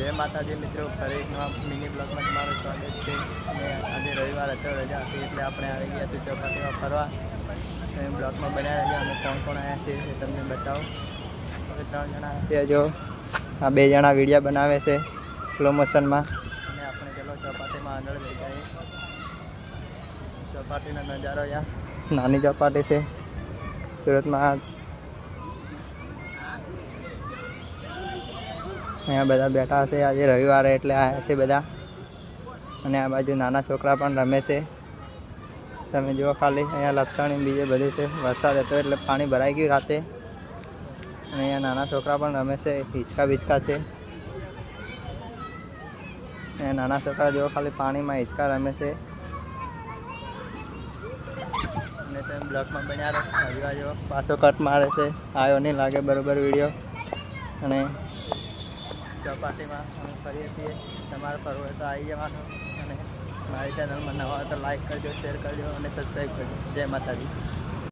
जय माताजी मित्रों, फरी एक नवा मिनी ब्लॉग में તમારું સ્વાગત છે। અને આજે રવિવાર હતો, રજા હતી એટલે આપણે આવી ગયા તો ચોપાટીમાં ફરવા। તમે બ્લોગમાં બનાવી રહ્યા અને કોણ કોણ આવ્યા છે એ તમને બતાવો। હવે 3 જણા છે, જો આ 2 જણા વિડીયો બનાવે છે સ્લો મોશનમાં। અને આપણે ચલો ચોપાટીમાં આગળ જઈ જઈએ। ચોપાટીનો નજારો યાર નાની ચોપાટી છે સુરતમાં। અહીંયા બધા બેઠા છે, આજે રવિવારે એટલે આવ્યા છે બધા। અને આ બાજુ નાના છોકરા પણ રમે છે, તમે જુઓ ખાલી। અહીંયા લપસણી બીજે બધું છે, વરસાદ હતો એટલે પાણી ભરાઈ ગયું રાતે। અને અહીંયા નાના છોકરા પણ રમે છે, હિંચકા બીચકા છે। અહીંયા નાના છોકરા જુઓ ખાલી પાણીમાં હિંચકા રમે છે। અને તમે બ્લોકમાં બન્યા રહો, હજુ જો પાછો કટ મારે છે, આવ્યો નહીં લાગે બરાબર વિડીયો। અને ચોપાટીમાં અમે ફરીએ છીએ, તમારે ફરવું હોય તો આવી જવાનું। અને મારી ચેનલમાં નવા હોય તો લાઈક કરજો, શેર કરજો અને સબસ્ક્રાઈબ કરજો। જય માતાજી।